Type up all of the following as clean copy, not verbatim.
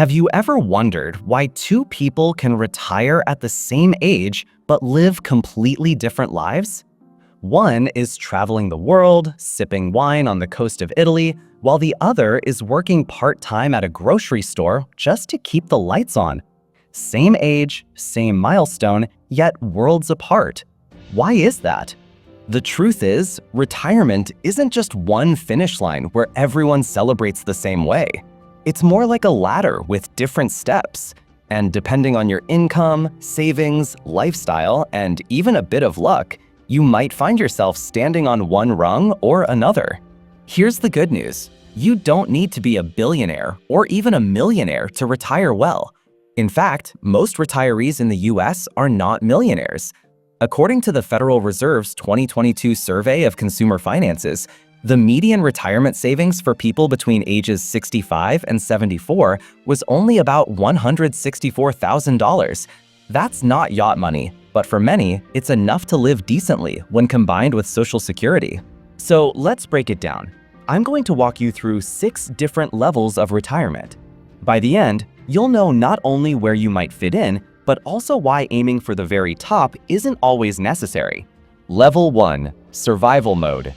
Have you ever wondered why two people can retire at the same age but live completely different lives? One is traveling the world, sipping wine on the coast of Italy, while the other is working part-time at a grocery store just to keep the lights on. Same age, same milestone, yet worlds apart. Why is that? The truth is, retirement isn't just one finish line where everyone celebrates the same way. It's more like a ladder with different steps, and depending on your income, savings, lifestyle, and even a bit of luck, you might find yourself standing on one rung or another. Here's the good news. You don't need to be a billionaire or even a millionaire to retire well. In fact, most retirees in the US are not millionaires. According to the Federal Reserve's 2022 survey of consumer finances, the median retirement savings for people between ages 65 and 74 was only about $164,000. That's not yacht money, but for many, it's enough to live decently when combined with Social Security. So let's break it down. I'm going to walk you through 6 different levels of retirement. By the end, you'll know not only where you might fit in, but also why aiming for the very top isn't always necessary. Level 1, Survival Mode.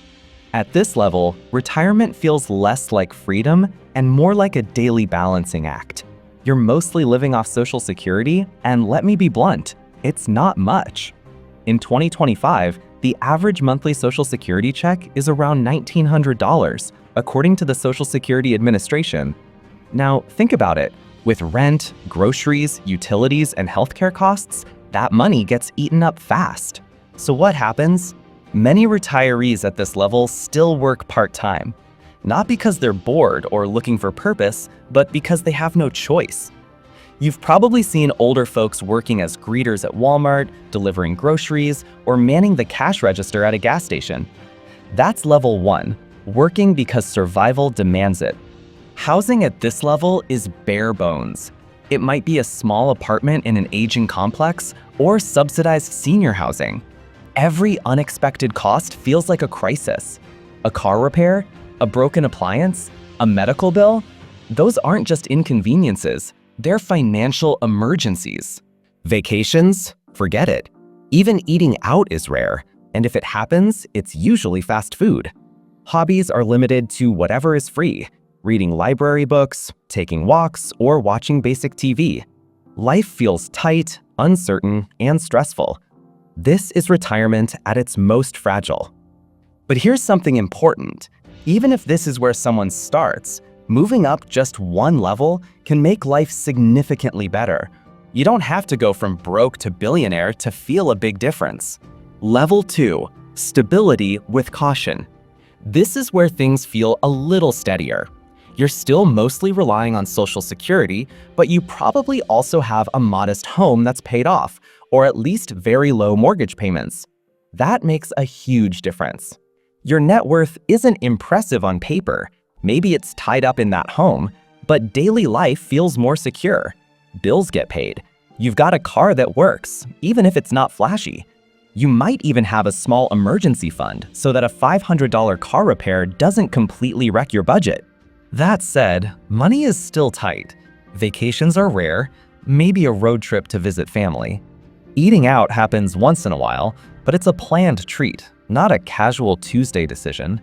At this level, retirement feels less like freedom and more like a daily balancing act. You're mostly living off Social Security, and let me be blunt, it's not much. In 2025, the average monthly Social Security check is around $1,900, according to the Social Security Administration. Now, think about it. With rent, groceries, utilities, and healthcare costs, that money gets eaten up fast. So what happens? Many retirees at this level still work part-time, not because they're bored or looking for purpose, but because they have no choice. You've probably seen older folks working as greeters at Walmart, delivering groceries, or manning the cash register at a gas station. That's level 1, working because survival demands it. Housing at this level is bare bones. It might be a small apartment in an aging complex or subsidized senior housing. Every unexpected cost feels like a crisis. A car repair, a broken appliance, a medical bill, those aren't just inconveniences, they're financial emergencies. Vacations? Forget it. Even eating out is rare, and if it happens, it's usually fast food. Hobbies are limited to whatever is free, reading library books, taking walks, or watching basic TV. Life feels tight, uncertain, and stressful. This is retirement at its most fragile. But here's something important. Even if this is where someone starts, moving up just one level can make life significantly better. You don't have to go from broke to billionaire to feel a big difference. Level 2, Stability with Caution. This is where things feel a little steadier. You're still mostly relying on Social Security, but you probably also have a modest home that's paid off, or at least very low mortgage payments. That makes a huge difference. Your net worth isn't impressive on paper. Maybe it's tied up in that home, but daily life feels more secure. Bills get paid. You've got a car that works, even if it's not flashy. You might even have a small emergency fund so that a $500 car repair doesn't completely wreck your budget. That said, money is still tight. Vacations are rare, maybe a road trip to visit family. Eating out happens once in a while, but it's a planned treat, not a casual Tuesday decision.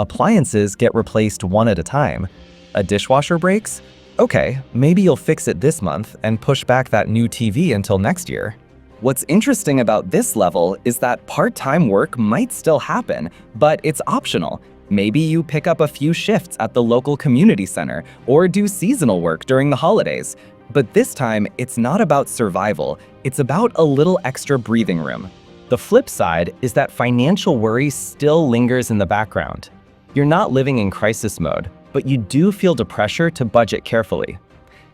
Appliances get replaced one at a time. A dishwasher breaks? Okay, maybe you'll fix it this month and push back that new TV until next year. What's interesting about this level is that part-time work might still happen, but it's optional. Maybe you pick up a few shifts at the local community center or do seasonal work during the holidays. But this time, it's not about survival, it's about a little extra breathing room. The flip side is that financial worry still lingers in the background. You're not living in crisis mode, but you do feel the pressure to budget carefully.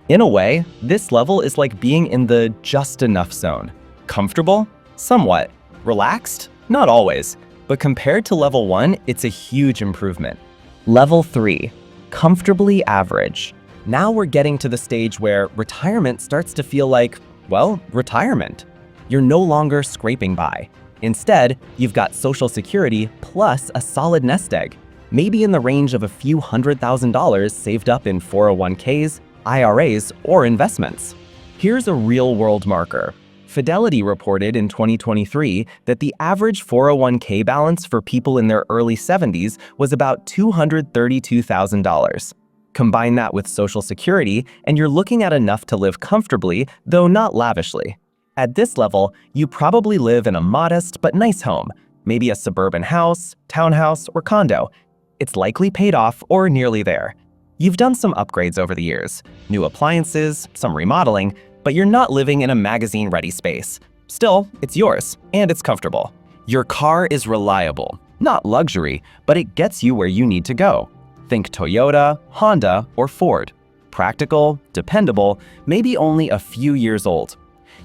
In a way, this level is like being in the just enough zone. Comfortable? Somewhat. Relaxed? Not always. But compared to level 1, it's a huge improvement. Level 3, Comfortably Average. Now we're getting to the stage where retirement starts to feel like, well, retirement. You're no longer scraping by. Instead, you've got Social Security plus a solid nest egg, maybe in the range of a few $100,000 saved up in 401ks, IRAs, or investments. Here's a real-world marker. Fidelity reported in 2023 that the average 401k balance for people in their early 70s was about $232,000. Combine that with Social Security, and you're looking at enough to live comfortably, though not lavishly. At this level, you probably live in a modest but nice home, maybe a suburban house, townhouse, or condo. It's likely paid off or nearly there. You've done some upgrades over the years, new appliances, some remodeling, but you're not living in a magazine-ready space. Still, it's yours, and it's comfortable. Your car is reliable, not luxury, but it gets you where you need to go. Think Toyota, Honda, or Ford. Practical, dependable, maybe only a few years old.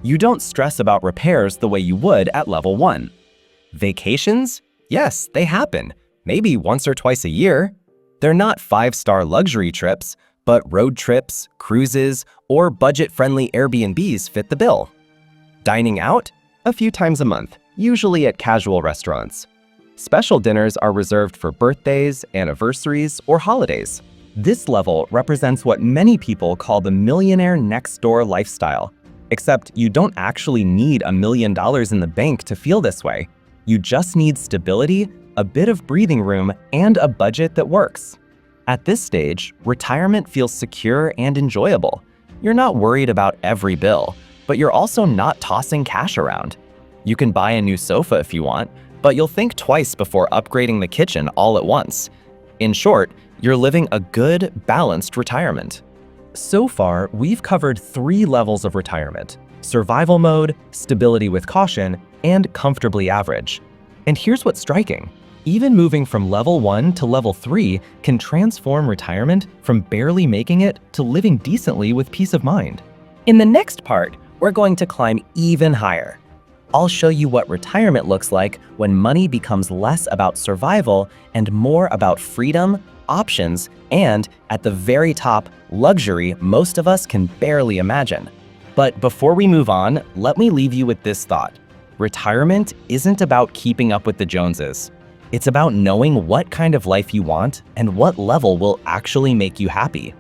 You don't stress about repairs the way you would at level 1. Vacations? Yes, they happen. Maybe once or twice a year. They're not 5-star luxury trips, but road trips, cruises, or budget-friendly Airbnbs fit the bill. Dining out? A few times a month, usually at casual restaurants. Special dinners are reserved for birthdays, anniversaries, or holidays. This level represents what many people call the millionaire next-door lifestyle. Except you don't actually need $1 million in the bank to feel this way. You just need stability, a bit of breathing room, and a budget that works. At this stage, retirement feels secure and enjoyable. You're not worried about every bill, but you're also not tossing cash around. You can buy a new sofa if you want, but you'll think twice before upgrading the kitchen all at once. In short, you're living a good, balanced retirement. So far, we've covered 3 levels of retirement: survival mode, stability with caution, and comfortably average. And here's what's striking. Even moving from level 1 to level 3 can transform retirement from barely making it to living decently with peace of mind. In the next part, we're going to climb even higher. I'll show you what retirement looks like when money becomes less about survival and more about freedom, options, and, at the very top, luxury most of us can barely imagine. But before we move on, let me leave you with this thought. Retirement isn't about keeping up with the Joneses. It's about knowing what kind of life you want and what level will actually make you happy.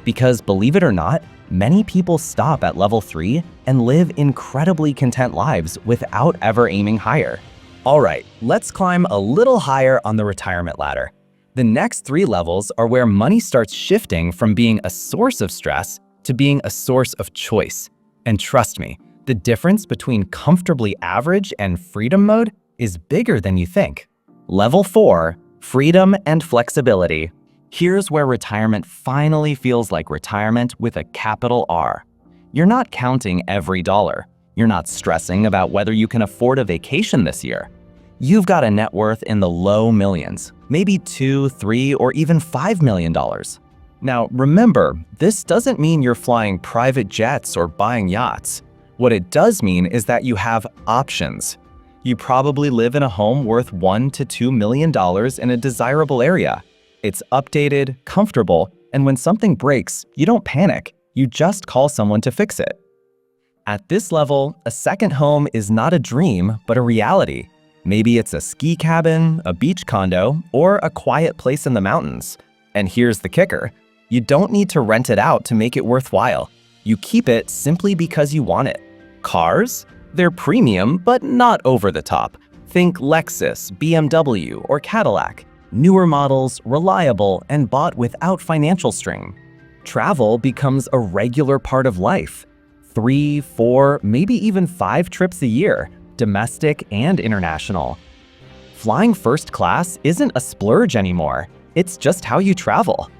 Because believe it or not, many people stop at level 3 and live incredibly content lives without ever aiming higher. All right, let's climb a little higher on the retirement ladder. The next 3 levels are where money starts shifting from being a source of stress to being a source of choice. And trust me, the difference between comfortably average and freedom mode is bigger than you think. Level 4, freedom and flexibility. Here's where retirement finally feels like retirement with a capital R. You're not counting every dollar. You're not stressing about whether you can afford a vacation this year. You've got a net worth in the low millions, maybe $2, $3, or even $5 million. Now, remember, this doesn't mean you're flying private jets or buying yachts. What it does mean is that you have options. You probably live in a home worth $1 to $2 million in a desirable area. It's updated, comfortable, and when something breaks, you don't panic. You just call someone to fix it. At this level, a second home is not a dream, but a reality. Maybe it's a ski cabin, a beach condo, or a quiet place in the mountains. And here's the kicker. You don't need to rent it out to make it worthwhile. You keep it simply because you want it. Cars? They're premium, but not over the top. Think Lexus, BMW, or Cadillac. Newer models, reliable, and bought without financial strain. Travel becomes a regular part of life. 3, 4, maybe even 5 trips a year, domestic and international. Flying first class isn't a splurge anymore. It's just how you travel.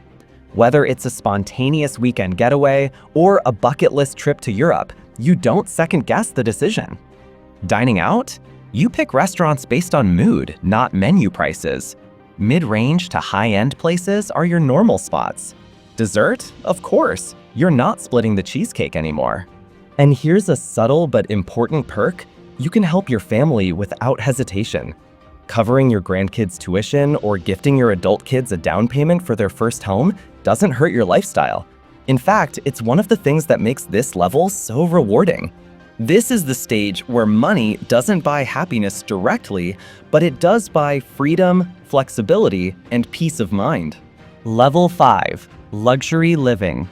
Whether it's a spontaneous weekend getaway or a bucket list trip to Europe, you don't second-guess the decision. Dining out? You pick restaurants based on mood, not menu prices. Mid-range to high-end places are your normal spots. Dessert? Of course, you're not splitting the cheesecake anymore. And here's a subtle but important perk. You can help your family without hesitation. Covering your grandkids' tuition or gifting your adult kids a down payment for their first home doesn't hurt your lifestyle. In fact, it's one of the things that makes this level so rewarding. This is the stage where money doesn't buy happiness directly, but it does buy freedom, flexibility, and peace of mind. Level 5, luxury living.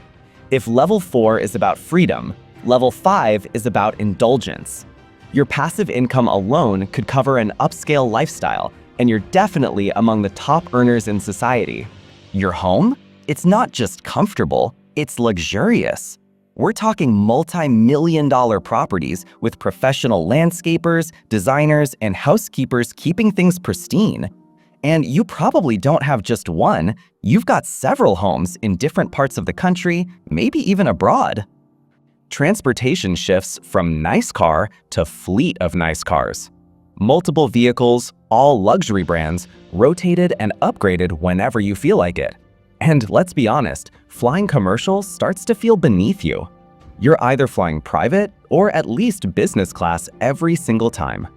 If level 4 is about freedom, level 5 is about indulgence. Your passive income alone could cover an upscale lifestyle, and you're definitely among the top earners in society. Your home? It's not just comfortable, it's luxurious. We're talking multi-million-dollar properties with professional landscapers, designers, and housekeepers keeping things pristine. And you probably don't have just one, you've got several homes in different parts of the country, maybe even abroad. Transportation shifts from nice car to fleet of nice cars. Multiple vehicles, all luxury brands, rotated and upgraded whenever you feel like it. And let's be honest, flying commercial starts to feel beneath you. You're either flying private or at least business class every single time.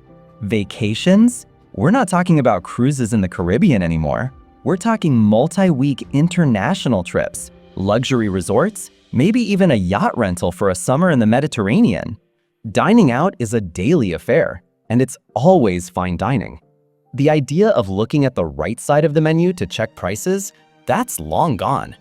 Vacations? We're not talking about cruises in the Caribbean anymore. We're talking multi-week international trips, luxury resorts, maybe even a yacht rental for a summer in the Mediterranean. Dining out is a daily affair, and it's always fine dining. The idea of looking at the right side of the menu to check prices, that's long gone.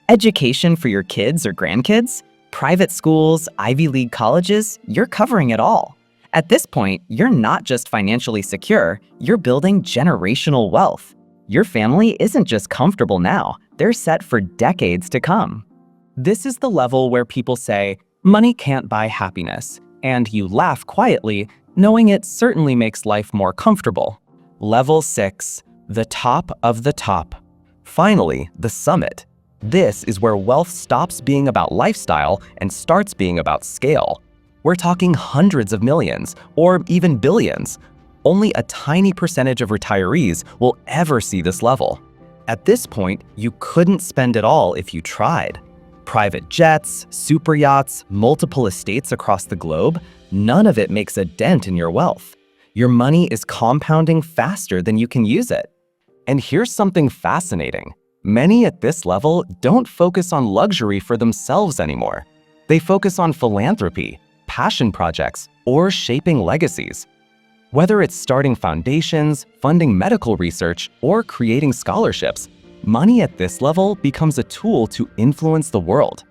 Education for your kids or grandkids? Private schools, Ivy League colleges, you're covering it all. At this point, you're not just financially secure, you're building generational wealth. Your family isn't just comfortable now, they're set for decades to come. This is the level where people say, money can't buy happiness, and you laugh quietly, knowing it certainly makes life more comfortable. Level 6, the top of the top. Finally, the summit. This is where wealth stops being about lifestyle and starts being about scale. We're talking hundreds of millions, or even billions. Only a tiny percentage of retirees will ever see this level. At this point, you couldn't spend it all if you tried. Private jets, super yachts, multiple estates across the globe, none of it makes a dent in your wealth. Your money is compounding faster than you can use it. And here's something fascinating. Many at this level don't focus on luxury for themselves anymore. They focus on philanthropy, passion projects, or shaping legacies. Whether it's starting foundations, funding medical research, or creating scholarships, money at this level becomes a tool to influence the world.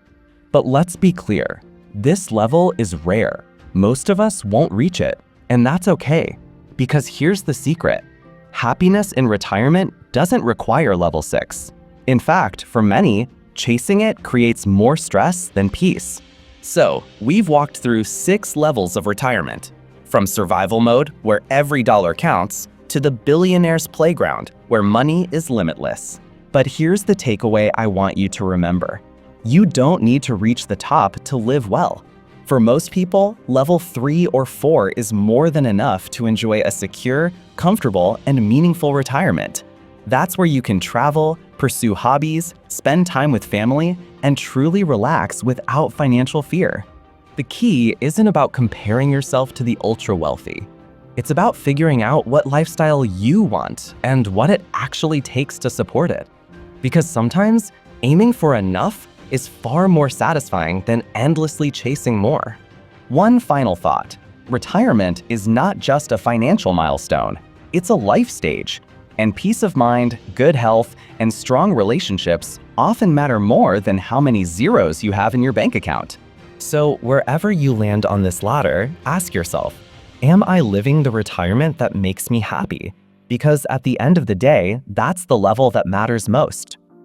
But let's be clear, this level is rare. Most of us won't reach it, and that's okay. Because here's the secret. Happiness in retirement doesn't require level 6. In fact, for many, chasing it creates more stress than peace. So, we've walked through 6 levels of retirement. From survival mode, where every dollar counts, to the billionaire's playground, where money is limitless. But here's the takeaway I want you to remember. You don't need to reach the top to live well. For most people, level 3 or 4 is more than enough to enjoy a secure, comfortable, and meaningful retirement. That's where you can travel, pursue hobbies, spend time with family, and truly relax without financial fear. The key isn't about comparing yourself to the ultra-wealthy. It's about figuring out what lifestyle you want and what it actually takes to support it. Because sometimes, aiming for enough is far more satisfying than endlessly chasing more. One final thought. Retirement is not just a financial milestone. It's a life stage. And peace of mind, good health, and strong relationships often matter more than how many zeros you have in your bank account. So wherever you land on this ladder, ask yourself, am I living the retirement that makes me happy? Because at the end of the day, that's the level that matters most.